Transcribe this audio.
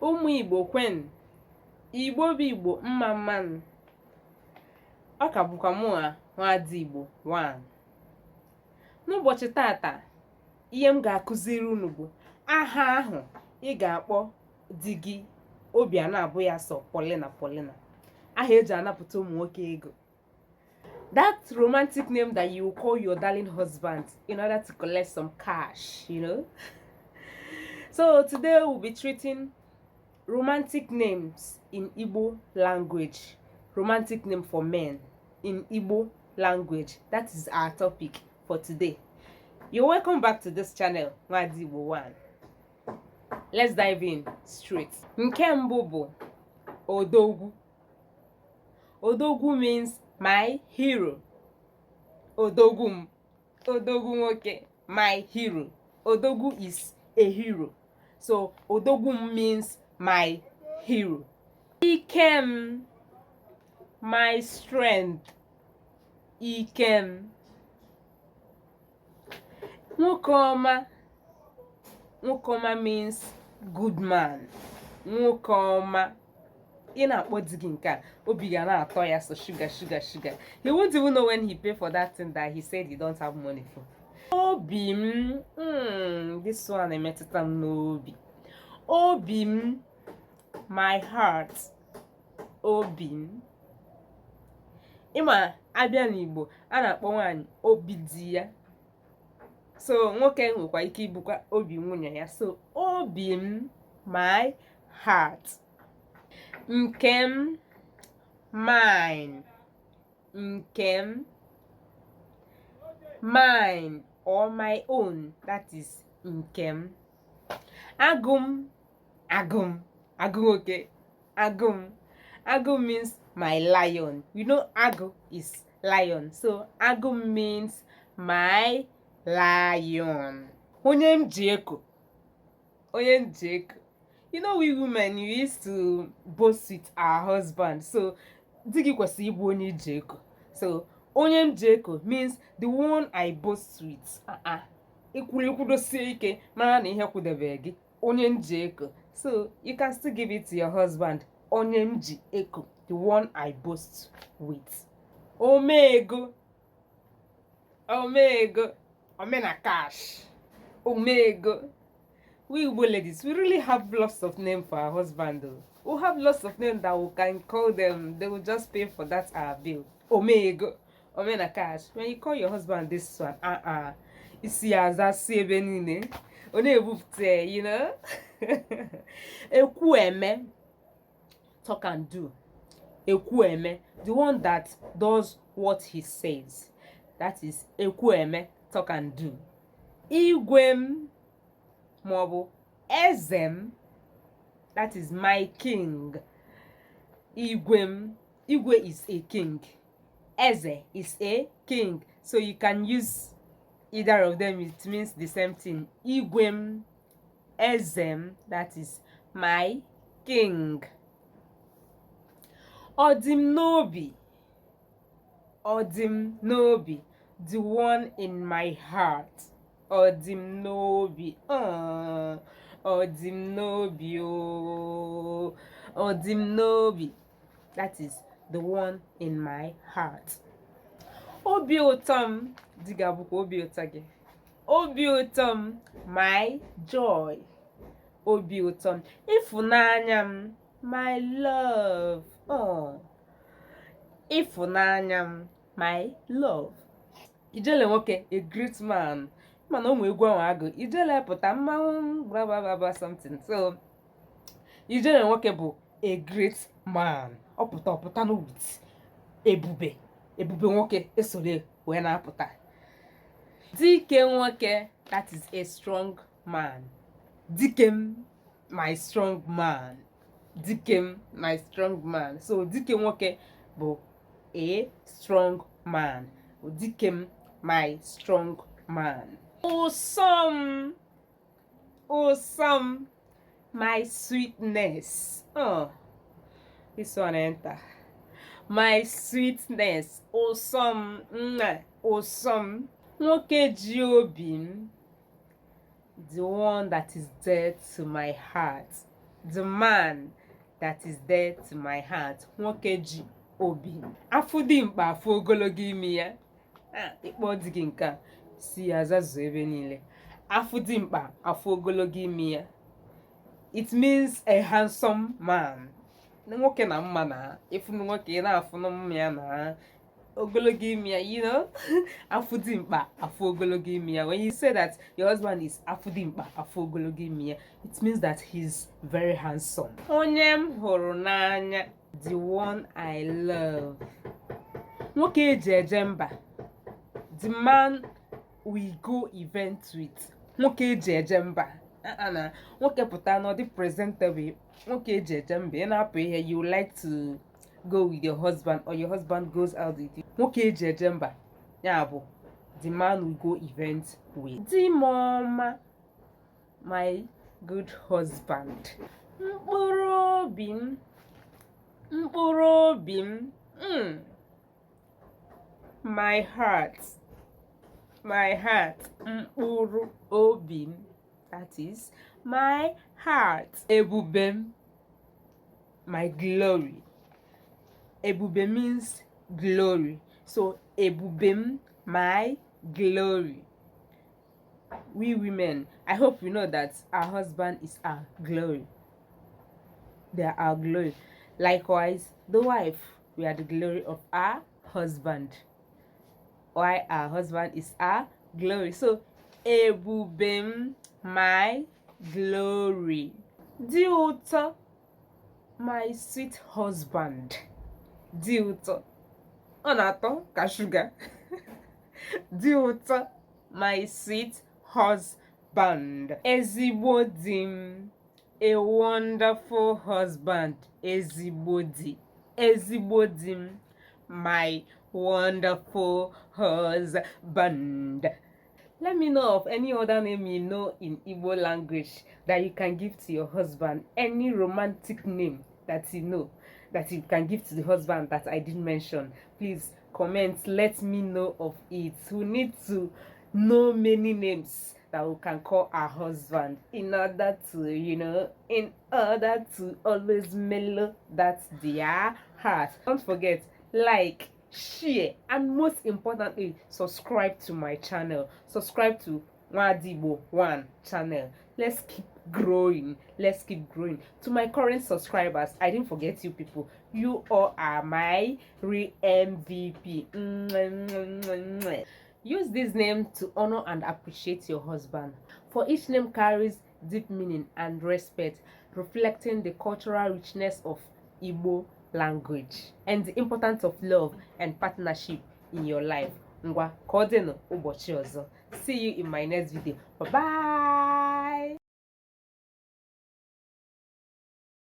ụmụ Igbo kwen, Igbo bụ Igbo mma mmanụ. Ọ ka bụkwa mụ nwaada Igbo 1. N'ụbọchị tata, ihe m ga-akụziri unu bụ aha ahụ ị ga-akpọ di gị obi a na-abụ ya sọ Paulina. Aha eji anapụta ụmụ nwoke ego. That romantic name that you call your darling husband in order to collect some cash, you know. So today we'll be treating romantic names in Igbo language. Romantic name for men in Igbo language. That is our topic for today. You're welcome back to this channel, nwaada Igbo 1. Let's dive in straight. Nke mbụ bụ Odogwu. Odogwu means my hero. Odogwu nwoke, my hero. Odogwu is a hero. So Odogwu means my hero. Ikem, my strength. Ikem. Nwokoma. Nwokoma means good man. Nwokoma. Ị na-akpọ di gị nke a, obi ga na-atọ ya so sugar. He won't even know when he pay for that thing that he said he don't have money for. Obi m, this one emetụta m n'obi. Obi m, my heart. Obi m. Ịma abịa n'Igbo, a na-akpọ nwaanyị obi di ya. So nwoke nwekwa ike ibukwa obi nwunye ya. So obi m, my heart. Nkem, mine. Nkem, mine or my own. That is Nkem. Agum, okay. Agum means my lion. You know Agu is lion. So Agum means my lion. Onye mjeko. You know, we women, you used to boast with our husband. So digi kwesịrị ịbụ onye jeko. So onye mjeko means the one I boast with. Ikwudosie ike mara na ihe kwudebe gị. Onye mjeko. So you can still give it to your husband. Onye mjeko, the one I boast with. Omego. Omena cash. Omego. We Igbo ladies, we really have lots of names for our husband though. We have lots of names that we can call them. They will just pay for that bill. Omego. Omena cash. When you call your husband this one, isi aza si ebe niile. One ebufte, you know. Ekwueme. Talk and do. Ekwueme. The one that does what he says. That is Ekwueme. Talk and do. Igwem. Mobo Ezem, that is my king. Igwe is a king. Eze is a king. So you can use either of them. It means the same thing. Igwem, Ezem, that is my king. Odimnobi, the one in my heart. Odimnobi, Odimnobi, that is the one in my heart. Obi ụtọ diga bụkwa obi ụtọ gị. Obi ụtọ my joy. Obi ụtọ ịfụnanya my love. Ịfụnanya my love. Ijele nwoke, a great man. Mana ụmụ egwu ahụ agụ ijele pụta mmanwụ blah something. So ijele nwoke bụ a great man. Ọpụta no with ebube nwoke esole wee na-apụta. Dike nwoke, that is a strong man. Dikem, my strong man. So dike nwoke bụ a strong man. Dikem, my strong man. Awesome, my sweetness. This one enter. My sweetness. Awesome. Nwoke ji obi m, the one that is dear to my heart. the man that is dear to my heart. Nwoke ji obi. Afụ dị mkpa afụ ogologo imi ya. Ịkpọ di gị nke a si ya zazu ebe niile. Afụ dị mkpa afụ ogologo imi ya. It means a handsome man. Nwoke na mma na ifunu nwoke na-afụnụ mma ya na ogologo imi ya, you know. Afụ dị mkpa afụ ogologo imi ya. When you say that your husband is afụ dị mkpa afụ ogologo imi ya, it means that he's very handsome. Onye m hụrụ n'anya, the one I love. Nwoke eji eje mba, the man we go event with. Nwoke eji eje mba. Na nwoke pụta na ọ dị presentable. Nwoke eji eje mba, ị na-apụ ihe, you like to go with your husband or your husband goes out with you. Nwoke eji eje mba, ya bụ the man we go event with. Di mama, my good husband. Mkpụrụ obi m, mkpụrụ obi m, my heart, mkpụrụ obi m, that is my heart. Ebube m, my glory. Ebube means glory, so ebube m, my glory. We women, I hope you know that our husband is our glory. They are our glory. Likewise, the wife, we are the glory of our husband. Why our husband is our glory. So ebube, my glory. Dị ụtọ, my sweet husband. Dị ụtọ, ọ na-atọ ka sugar. Dị ụtọ, my sweet husband. Ezigbo di m, a wonderful husband. Ezigbo di, ezigbo di m, my wonderful husband. Let me know of any other name you know in Igbo language that you can give to your husband. Any romantic name that you know that you can give to the husband that I didn't mention. Please comment, let me know of it. We need to know many names that we can call our husband in order to, in order to always mellow that their heart. Don't forget, like, share, and most importantly, subscribe to my channel. Subscribe to Igbo 1 channel. Let's keep growing. Let's keep growing. To my current subscribers, I didn't forget you people. You all are my real MVP. Use this name to honor and appreciate your husband. For each name carries deep meaning and respect, reflecting the cultural richness of Igbo language and the importance of love and partnership in your life. Ngwa, ka ọ dị n'ụbọchị ọzọ. See you in my next video. Bye bye.